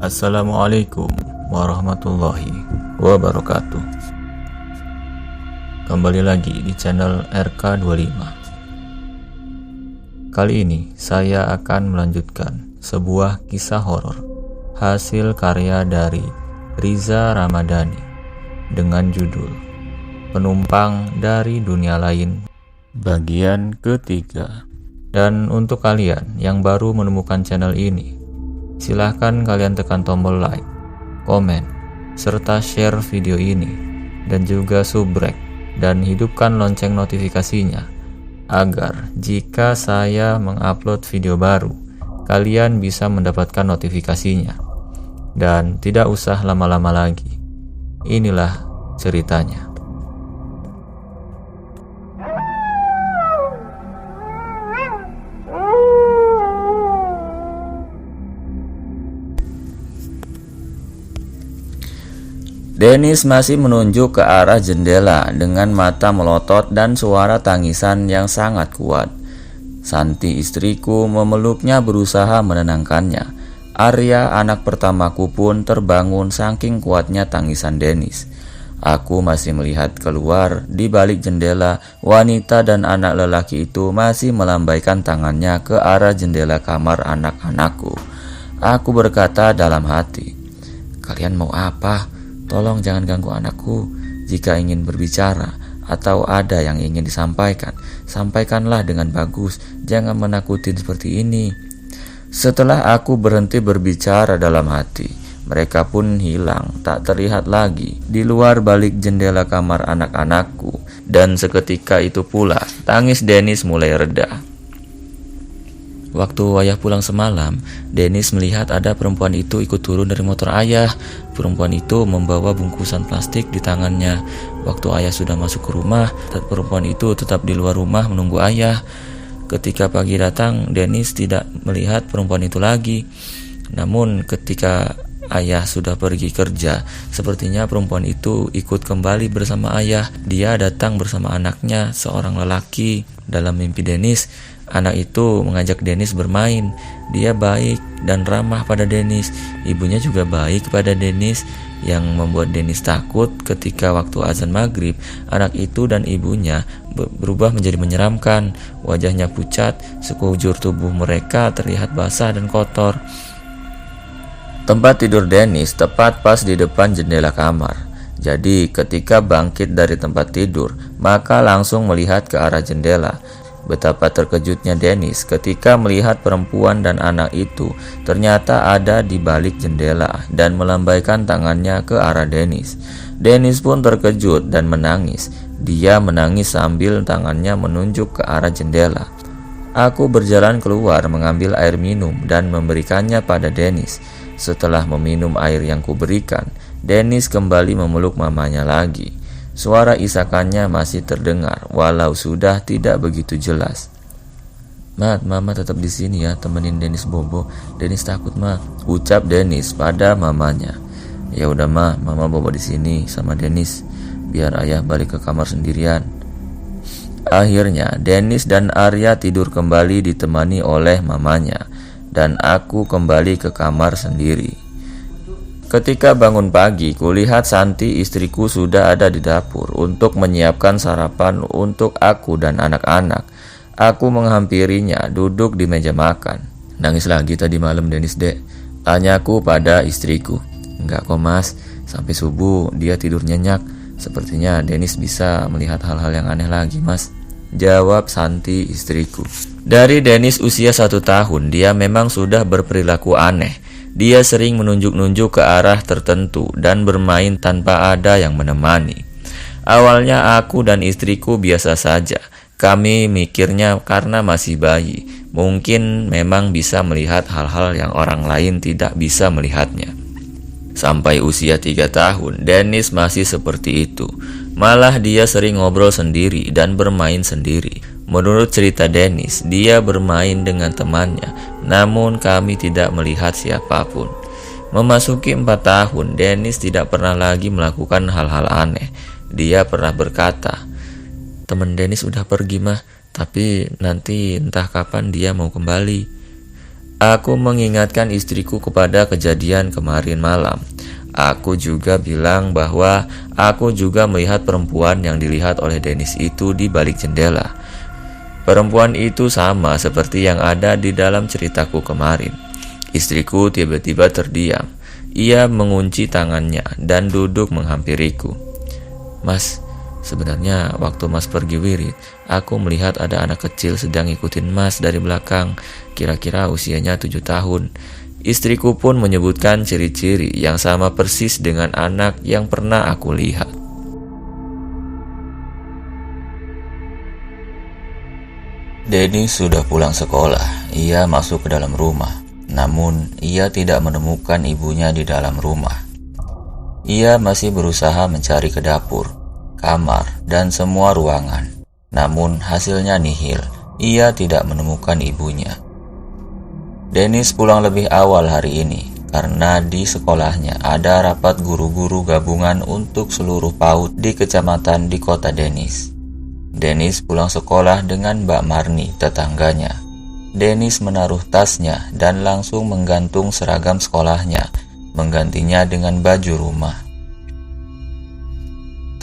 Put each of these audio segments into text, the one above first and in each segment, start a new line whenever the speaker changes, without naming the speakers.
Assalamualaikum warahmatullahi wabarakatuh. Kembali lagi di channel RK25. Kali ini saya akan melanjutkan sebuah kisah horor hasil karya dari Riza Ramadhani dengan judul Penumpang dari Dunia Lain bagian ketiga. Dan untuk kalian yang baru menemukan channel ini, silahkan kalian tekan tombol like, komen, serta share video ini, dan juga subrek dan hidupkan lonceng notifikasinya, agar jika saya mengupload video baru, kalian bisa mendapatkan notifikasinya. Dan tidak usah lama-lama lagi, inilah ceritanya. Dennis masih menunjuk ke arah jendela dengan mata melotot dan suara tangisan yang sangat kuat. Santi, istriku, memeluknya berusaha menenangkannya. Arya, anak pertamaku, pun terbangun saking kuatnya tangisan Dennis. Aku masih melihat keluar di balik jendela, wanita dan anak lelaki itu masih melambaikan tangannya ke arah jendela kamar anak-anakku. Aku berkata dalam hati, "Kalian mau apa? Tolong jangan ganggu anakku. Jika ingin berbicara atau ada yang ingin disampaikan, sampaikanlah dengan bagus. Jangan menakuti seperti ini." Setelah aku berhenti berbicara dalam hati, mereka pun hilang, tak terlihat lagi di luar balik jendela kamar anak-anakku. Dan seketika itu pula, tangis Dennis mulai reda. Waktu ayah pulang semalam, Dennis melihat ada perempuan itu ikut turun dari motor ayah. Perempuan itu membawa bungkusan plastik di tangannya. Waktu ayah sudah masuk ke rumah, perempuan itu tetap di luar rumah menunggu ayah. Ketika pagi datang, Dennis tidak melihat perempuan itu lagi. Namun ketika ayah sudah pergi kerja, sepertinya perempuan itu ikut kembali bersama ayah. Dia datang bersama anaknya, seorang lelaki. Dalam mimpi Dennis, anak itu mengajak Dennis bermain. Dia baik dan ramah pada Dennis. Ibunya juga baik kepada Dennis, yang membuat Dennis takut ketika waktu azan maghrib, anak itu dan ibunya berubah menjadi menyeramkan. Wajahnya pucat, sekujur tubuh mereka terlihat basah dan kotor. Tempat tidur Dennis tepat pas di depan jendela kamar. Jadi ketika bangkit dari tempat tidur, maka langsung melihat ke arah jendela. Betapa terkejutnya Dennis ketika melihat perempuan dan anak itu ternyata ada di balik jendela dan melambaikan tangannya ke arah Dennis. Dennis pun terkejut dan menangis. Dia menangis sambil tangannya menunjuk ke arah jendela. Aku berjalan keluar mengambil air minum dan memberikannya pada Dennis. Setelah meminum air yang kuberikan, Dennis kembali memeluk mamanya lagi. Suara isakannya masih terdengar, walau sudah tidak begitu jelas. "Mat, mama tetap di sini ya, temenin Dennis bobo. Dennis takut, ma," ucap Dennis pada mamanya. "Ya udah, ma, mama bobo di sini sama Dennis, biar ayah balik ke kamar sendirian." Akhirnya Dennis dan Arya tidur kembali ditemani oleh mamanya, dan aku kembali ke kamar sendiri. Ketika bangun pagi, kulihat Santi, istriku, sudah ada di dapur untuk menyiapkan sarapan untuk aku dan anak-anak. Aku menghampirinya, duduk di meja makan. "Nangis lagi tadi malam Dennis, dek?" tanyaku pada istriku. "Enggak kok, mas, sampai subuh dia tidur nyenyak. Sepertinya Dennis bisa melihat hal-hal yang aneh lagi, mas," jawab Santi, istriku. Dari Dennis usia 1 tahun, dia memang sudah berperilaku aneh. Dia sering menunjuk-nunjuk ke arah tertentu dan bermain tanpa ada yang menemani. Awalnya aku dan istriku biasa saja. Kami mikirnya karena masih bayi, mungkin memang bisa melihat hal-hal yang orang lain tidak bisa melihatnya. Sampai usia 3 tahun, Dennis masih seperti itu. Malah dia sering ngobrol sendiri dan bermain sendiri. Menurut cerita Dennis, dia bermain dengan temannya, namun kami tidak melihat siapapun. Memasuki 4 tahun, Dennis tidak pernah lagi melakukan hal-hal aneh. Dia pernah berkata, "Teman Dennis udah pergi, mah, tapi nanti entah kapan dia mau kembali." Aku mengingatkan istriku kepada kejadian kemarin malam. Aku juga bilang bahwa aku juga melihat perempuan yang dilihat oleh Dennis itu di balik jendela. Perempuan itu sama seperti yang ada di dalam ceritaku kemarin. Istriku tiba-tiba terdiam. Ia mengunci tangannya dan duduk menghampiriku. Mas, sebenarnya waktu Mas pergi wirid, aku melihat ada anak kecil sedang ikutin Mas dari belakang. Kira-kira usianya 7 tahun. Istriku pun menyebutkan ciri-ciri yang sama persis dengan anak yang pernah aku lihat. Dennis sudah pulang sekolah. Ia masuk ke dalam rumah. Namun, ia tidak menemukan ibunya di dalam rumah. Ia masih berusaha mencari ke dapur, kamar, dan semua ruangan. Namun, hasilnya nihil. Ia tidak menemukan ibunya. Dennis pulang lebih awal hari ini karena di sekolahnya ada rapat guru-guru gabungan untuk seluruh PAUD di kecamatan di kota Dennis. Dennis pulang sekolah dengan Mbak Marni, tetangganya. Dennis menaruh tasnya dan langsung menggantung seragam sekolahnya, menggantinya dengan baju rumah.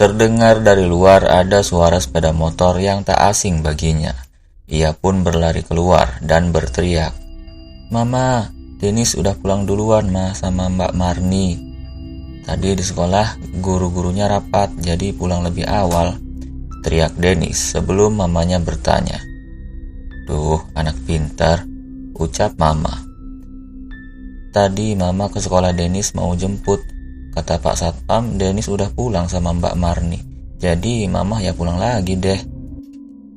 Terdengar dari luar ada suara sepeda motor yang tak asing baginya. Ia pun berlari keluar dan berteriak, "Mama, Dennis udah pulang duluan Ma sama Mbak Marni. Tadi di sekolah guru-gurunya rapat jadi pulang lebih awal," teriak Dennis sebelum mamanya bertanya. "Duh, anak pintar," ucap mama. "Tadi mama ke sekolah Dennis mau jemput. Kata Pak Satpam, Dennis udah pulang sama Mbak Marni. Jadi mama ya pulang lagi deh.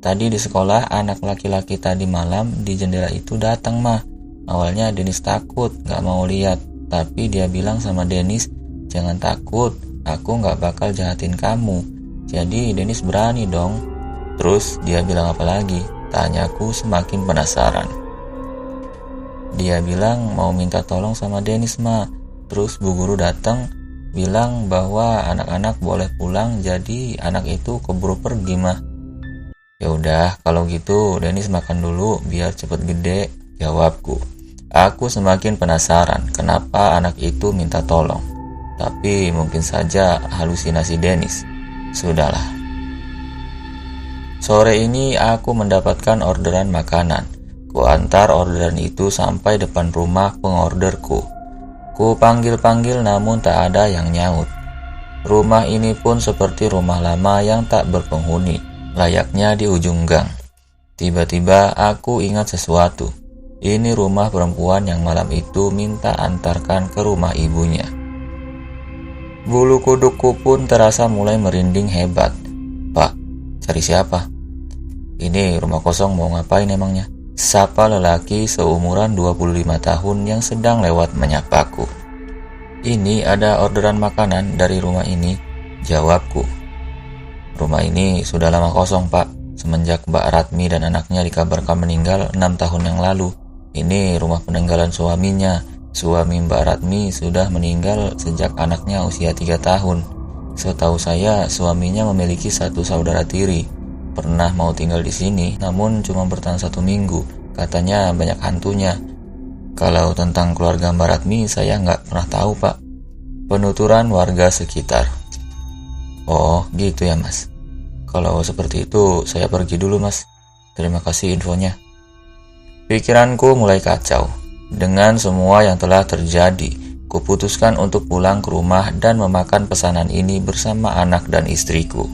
Tadi di sekolah anak laki-laki tadi malam di jendela itu datang Ma. Awalnya Dennis takut, gak mau lihat. Tapi dia bilang sama Dennis, jangan takut, aku gak bakal jahatin kamu. Jadi Dennis berani dong." "Terus dia bilang apa lagi?" tanyaku semakin penasaran. "Dia bilang mau minta tolong sama Dennis Ma. Terus bu guru datang, bilang bahwa anak-anak boleh pulang, jadi anak itu keburu pergi Ma." "Ya udah, kalau gitu Dennis makan dulu biar cepet gede," jawabku. Aku semakin penasaran kenapa anak itu minta tolong. Tapi mungkin saja halusinasi Dennis. Sudahlah. Sore ini aku mendapatkan orderan makanan. Ku antar orderan itu sampai depan rumah pengorderku. Ku panggil-panggil namun tak ada yang nyaut. Rumah ini pun seperti rumah lama yang tak berpenghuni, layaknya di ujung gang. Tiba-tiba aku ingat sesuatu. Ini rumah perempuan yang malam itu minta antarkan ke rumah ibunya. Bulu kudukku pun terasa mulai merinding hebat. "Pak, cari siapa?" "Ini rumah kosong, mau ngapain emangnya?" sapa lelaki seumuran 25 tahun yang sedang lewat menyapaku. "Ini ada orderan makanan dari rumah ini," jawabku. "Rumah ini sudah lama kosong Pak, semenjak Mbak Ratmi dan anaknya dikabarkan meninggal 6 tahun yang lalu. Ini rumah peninggalan suaminya. Suami Mbak Ratmi sudah meninggal sejak anaknya usia 3 tahun. Setahu saya, suaminya memiliki 1 saudara tiri. Pernah mau tinggal di sini, namun cuma bertahan 1 minggu. Katanya banyak hantunya. Kalau tentang keluarga Mbak Ratmi, saya nggak pernah tahu Pak." Penuturan warga sekitar. "Oh, gitu ya Mas. Kalau seperti itu, saya pergi dulu Mas. Terima kasih infonya." Pikiranku mulai kacau. Dengan semua yang telah terjadi, kuputuskan untuk pulang ke rumah dan memakan pesanan ini bersama anak dan istriku.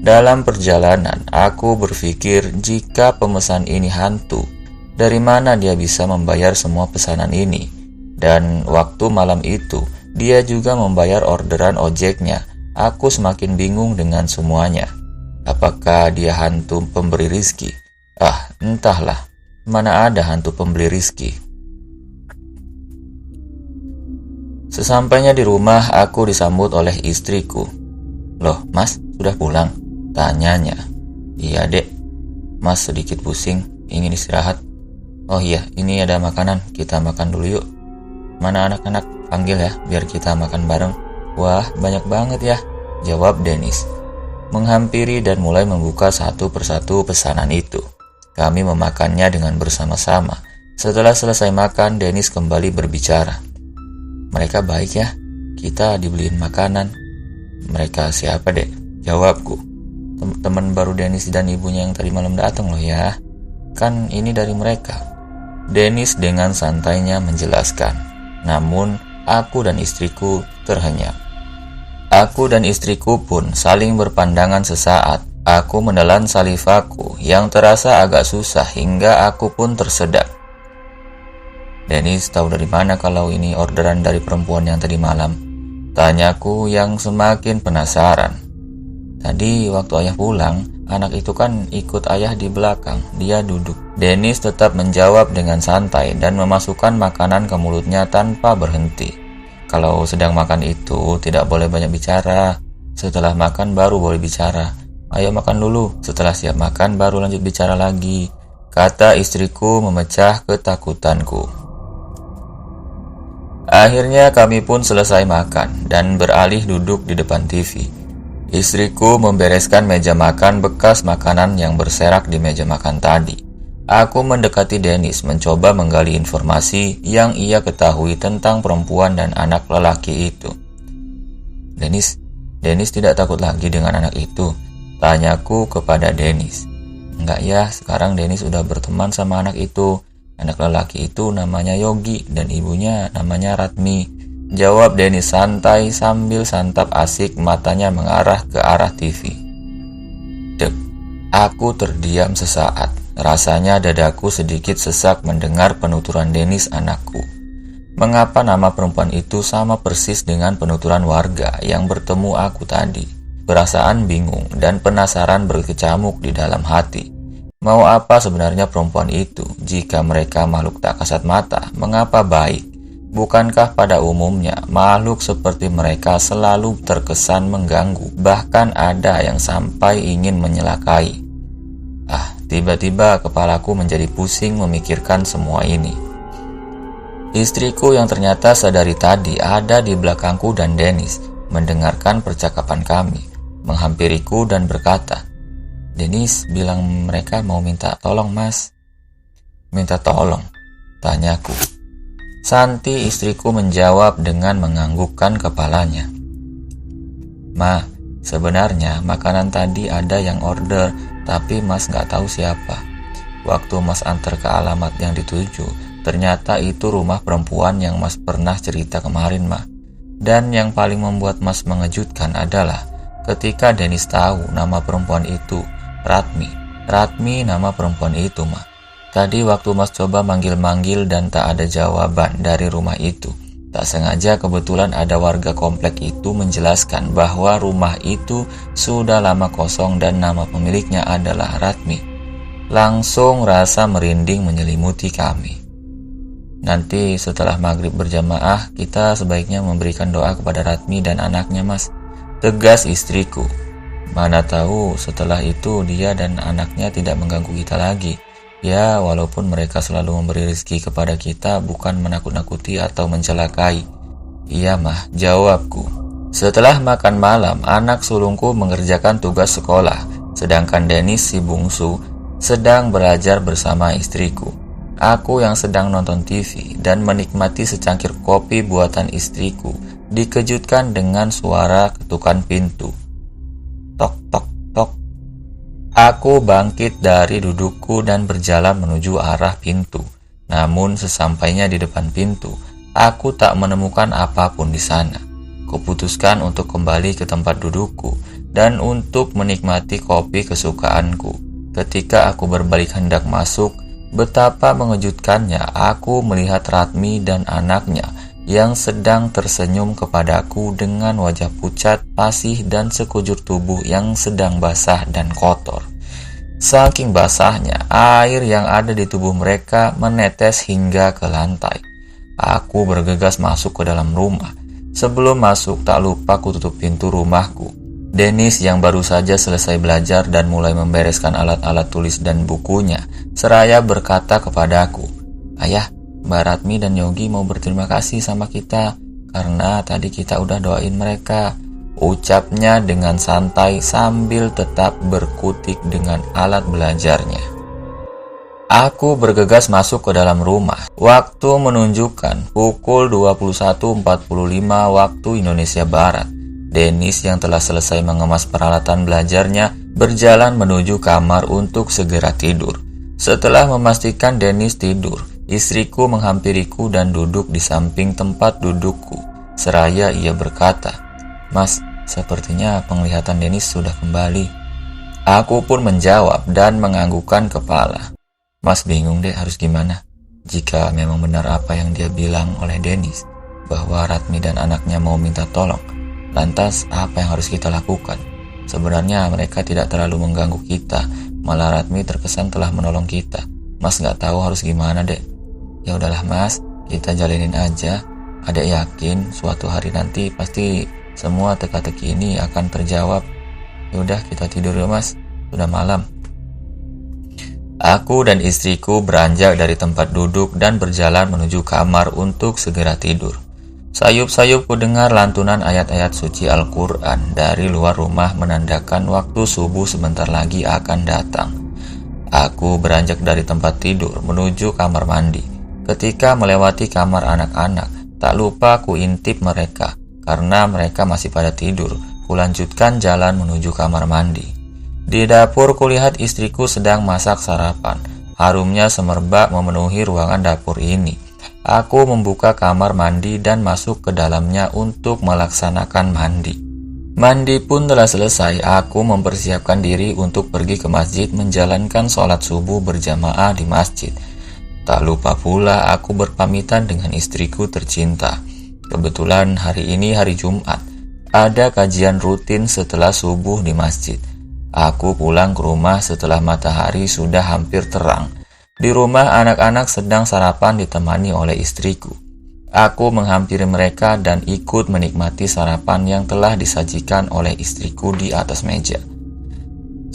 Dalam perjalanan, aku berpikir jika pemesan ini hantu, dari mana dia bisa membayar semua pesanan ini? Dan waktu malam itu, dia juga membayar orderan ojeknya. Aku semakin bingung dengan semuanya. Apakah dia hantu pemberi rizki? Entahlah. Mana ada hantu pembeli rizki. Sesampainya di rumah, aku disambut oleh istriku. "Loh, Mas, sudah pulang?" tanyanya. "Iya, Dek. Mas sedikit pusing, ingin istirahat." "Oh iya, ini ada makanan, kita makan dulu yuk." "Mana anak-anak? Panggil ya, biar kita makan bareng." "Wah, banyak banget ya," jawab Dennis, menghampiri dan mulai membuka satu persatu pesanan itu. Kami memakannya dengan bersama-sama. Setelah selesai makan, Dennis kembali berbicara. Mereka baik ya, kita dibeliin makanan. Mereka siapa, Dek? Jawabku. Teman baru Dennis dan ibunya yang tadi malam datang loh ya. Kan ini dari mereka. Dennis dengan santainya menjelaskan. Namun, aku dan istriku terhenyam. Aku dan istriku pun saling berpandangan sesaat. Aku menelan salivaku yang terasa agak susah hingga aku pun tersedak. Dennis tahu dari mana kalau ini orderan dari perempuan yang tadi malam? Tanyaku yang semakin penasaran. Tadi waktu ayah pulang, anak itu kan ikut ayah di belakang. Dia duduk. Dennis tetap menjawab dengan santai dan memasukkan makanan ke mulutnya tanpa berhenti. Kalau sedang makan itu tidak boleh banyak bicara. Setelah makan baru boleh bicara. Ayo makan dulu. Setelah siap makan baru lanjut bicara lagi, kata istriku memecah ketakutanku. Akhirnya kami pun selesai makan dan beralih duduk di depan TV. Istriku membereskan meja makan bekas makanan yang berserak di meja makan tadi. Aku mendekati Dennis mencoba menggali informasi yang ia ketahui tentang perempuan dan anak lelaki itu. Dennis tidak takut lagi dengan anak itu? Tanyaku kepada Dennis. Enggak ya, sekarang Dennis udah berteman sama anak itu. Anak lelaki itu namanya Yogi dan ibunya namanya Ratmi. Jawab Dennis santai sambil santap asik matanya mengarah ke arah TV. Dek, aku terdiam sesaat. Rasanya dadaku sedikit sesak mendengar penuturan Dennis anakku. Mengapa nama perempuan itu sama persis dengan penuturan warga yang bertemu aku tadi? Perasaan bingung dan penasaran berkecamuk di dalam hati. Mau apa sebenarnya perempuan itu? Jika mereka makhluk tak kasat mata, mengapa baik? Bukankah pada umumnya makhluk seperti mereka selalu terkesan mengganggu, bahkan ada yang sampai ingin menyelakai? Tiba-tiba kepalaku menjadi pusing memikirkan semua ini. Istriku yang ternyata sadari tadi ada di belakangku dan Dennis mendengarkan percakapan kami, menghampiriku dan berkata, Dennis bilang mereka mau minta tolong, Mas. Minta tolong? Tanyaku. Santi istriku menjawab dengan menganggukkan kepalanya. Ma, sebenarnya makanan tadi ada yang order, tapi Mas nggak tahu siapa. Waktu Mas antar ke alamat yang dituju, ternyata itu rumah perempuan yang Mas pernah cerita kemarin, Ma. Dan yang paling membuat Mas mengejutkan adalah ketika Dennis tahu nama perempuan itu Ratmi nama perempuan itu, Ma. Tadi waktu Mas coba manggil-manggil dan tak ada jawaban dari rumah itu. Tak sengaja kebetulan ada warga komplek itu menjelaskan bahwa rumah itu sudah lama kosong dan nama pemiliknya adalah Ratmi. Langsung rasa merinding menyelimuti kami. Nanti setelah maghrib berjamaah, kita sebaiknya memberikan doa kepada Ratmi dan anaknya, Mas. Tegas istriku. Mana tahu setelah itu dia dan anaknya tidak mengganggu kita lagi. Ya, walaupun mereka selalu memberi rezeki kepada kita, bukan menakut-nakuti atau mencelakai. Iya, Mah, jawabku. Setelah makan malam, anak sulungku mengerjakan tugas sekolah, sedangkan Dennis si bungsu sedang belajar bersama istriku. Aku yang sedang nonton TV dan menikmati secangkir kopi buatan istriku dikejutkan dengan suara ketukan pintu. Tok, tok, tok. Aku bangkit dari dudukku dan berjalan menuju arah pintu. Namun sesampainya di depan pintu, aku tak menemukan apapun di sana. Kuputuskan untuk kembali ke tempat dudukku dan untuk menikmati kopi kesukaanku. Ketika aku berbalik hendak masuk, betapa mengejutkannya aku melihat Ratmi dan anaknya yang sedang tersenyum kepadaku dengan wajah pucat, pasih, dan sekujur tubuh yang sedang basah dan kotor. Saking basahnya, air yang ada di tubuh mereka menetes hingga ke lantai. Aku bergegas masuk ke dalam rumah. Sebelum masuk, tak lupa ku tutup pintu rumahku. Dennis yang baru saja selesai belajar dan mulai membereskan alat-alat tulis dan bukunya, seraya berkata kepadaku, Ayah, Mbak Ratmi dan Yogi mau berterima kasih sama kita karena tadi kita udah doain mereka. Ucapnya dengan santai sambil tetap berkutik dengan alat belajarnya. Aku bergegas masuk ke dalam rumah. Waktu menunjukkan pukul 21.45 waktu Indonesia Barat. Dennis yang telah selesai mengemas peralatan belajarnya berjalan menuju kamar untuk segera tidur. Setelah memastikan Dennis tidur, istriku menghampiriku dan duduk di samping tempat dudukku. Seraya ia berkata, "Mas, sepertinya penglihatan Dennis sudah kembali." Aku pun menjawab dan menganggukkan kepala. Mas bingung deh harus gimana. Jika memang benar apa yang dia bilang oleh Dennis, bahwa Ratmi dan anaknya mau minta tolong, lantas apa yang harus kita lakukan? Sebenarnya mereka tidak terlalu mengganggu kita, malah Ratmi terkesan telah menolong kita. Mas nggak tahu harus gimana deh. Ya udahlah Mas, kita jalanin aja. Adek yakin suatu hari nanti pasti semua teka-teki ini akan terjawab. Yaudah kita tidur ya Mas, sudah malam. Aku dan istriku beranjak dari tempat duduk dan berjalan menuju kamar untuk segera tidur. Sayup-sayup ku dengar lantunan ayat-ayat suci Al-Quran dari luar rumah menandakan waktu subuh sebentar lagi akan datang. Aku beranjak dari tempat tidur menuju kamar mandi. Ketika melewati kamar anak-anak, tak lupa ku intip mereka. Karena mereka masih pada tidur, ku lanjutkan jalan menuju kamar mandi. Di dapur kulihat istriku sedang masak sarapan. Harumnya semerbak memenuhi ruangan dapur ini. Aku membuka kamar mandi dan masuk ke dalamnya untuk melaksanakan mandi. Mandi pun telah selesai. Aku mempersiapkan diri untuk pergi ke masjid menjalankan sholat subuh berjamaah di masjid. Tak lupa pula aku berpamitan dengan istriku tercinta. Kebetulan hari ini hari Jumat. Ada kajian rutin setelah subuh di masjid. Aku pulang ke rumah setelah matahari sudah hampir terang. Di rumah anak-anak sedang sarapan ditemani oleh istriku. Aku menghampiri mereka dan ikut menikmati sarapan yang telah disajikan oleh istriku di atas meja.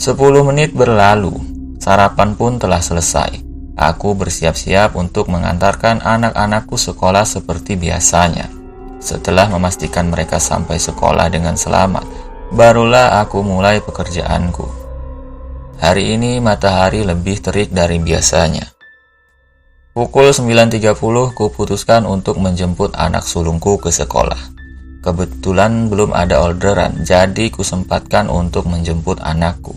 10 menit berlalu, sarapan pun telah selesai. Aku bersiap-siap untuk mengantarkan anak-anakku sekolah seperti biasanya. Setelah memastikan mereka sampai sekolah dengan selamat, barulah aku mulai pekerjaanku. Hari ini matahari lebih terik dari biasanya. Pukul 9.30 kuputuskan untuk menjemput anak sulungku ke sekolah. Kebetulan belum ada orderan, jadi kusempatkan untuk menjemput anakku.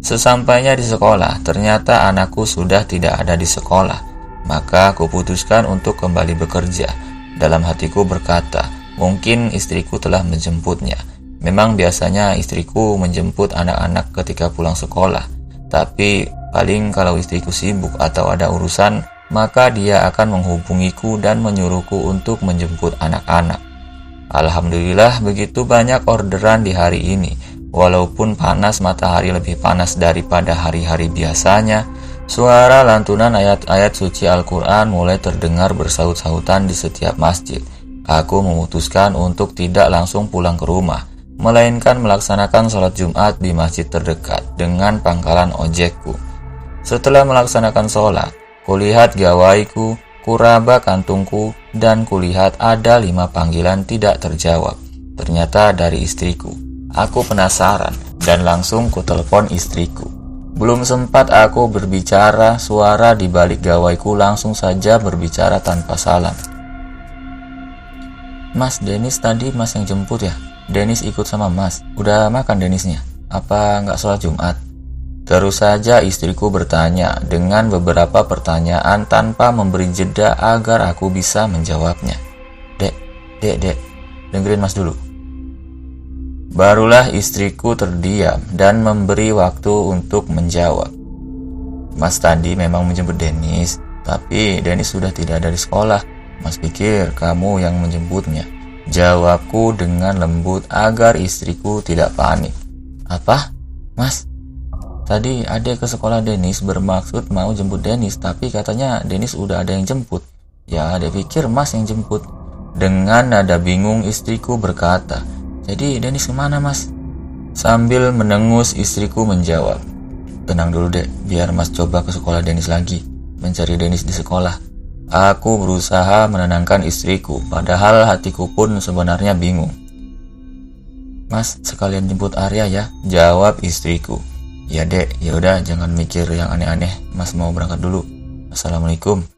Sesampainya di sekolah, ternyata anakku sudah tidak ada di sekolah. Maka kuputuskan untuk kembali bekerja. Dalam hatiku berkata, mungkin istriku telah menjemputnya. Memang biasanya istriku menjemput anak-anak ketika pulang sekolah. Tapi paling kalau istriku sibuk atau ada urusan, maka dia akan menghubungiku dan menyuruhku untuk menjemput anak-anak. Alhamdulillah begitu banyak orderan di hari ini. Walaupun panas, matahari lebih panas daripada hari-hari biasanya, suara lantunan ayat-ayat suci Al-Quran mulai terdengar bersaut-sautan di setiap masjid. Aku memutuskan untuk tidak langsung pulang ke rumah, melainkan melaksanakan sholat Jumat di masjid terdekat dengan pangkalan ojekku. Setelah melaksanakan sholat, kulihat gawaiku, kuraba kantungku, dan kulihat ada 5 panggilan tidak terjawab. Ternyata dari istriku. Aku penasaran dan langsung kutelepon istriku. Belum sempat aku berbicara, suara di balik gawaiku langsung saja berbicara tanpa salam. Mas, Dennis tadi Mas yang jemput ya? Dennis ikut sama Mas. Udah makan Dennisnya? Apa nggak sholat Jumat? Terus saja istriku bertanya dengan beberapa pertanyaan tanpa memberi jeda agar aku bisa menjawabnya. Dek, dengerin Mas dulu. Barulah istriku terdiam dan memberi waktu untuk menjawab. Mas tadi memang menjemput Dennis, tapi Dennis sudah tidak ada di sekolah. Mas pikir kamu yang menjemputnya. Jawabku dengan lembut agar istriku tidak panik. Apa? Mas, tadi adek ke sekolah Dennis bermaksud mau jemput Dennis, tapi katanya Dennis udah ada yang jemput. Ya, adek pikir Mas yang jemput. Dengan nada bingung istriku berkata, jadi Dennis kemana Mas? Sambil menengus istriku menjawab, tenang dulu dek, biar Mas coba ke sekolah Dennis lagi, mencari Dennis di sekolah. Aku berusaha menenangkan istriku, padahal hatiku pun sebenarnya bingung. Mas, sekalian jemput Arya ya, jawab istriku. Ya dek, yaudah jangan mikir yang aneh-aneh, Mas mau berangkat dulu. Assalamualaikum.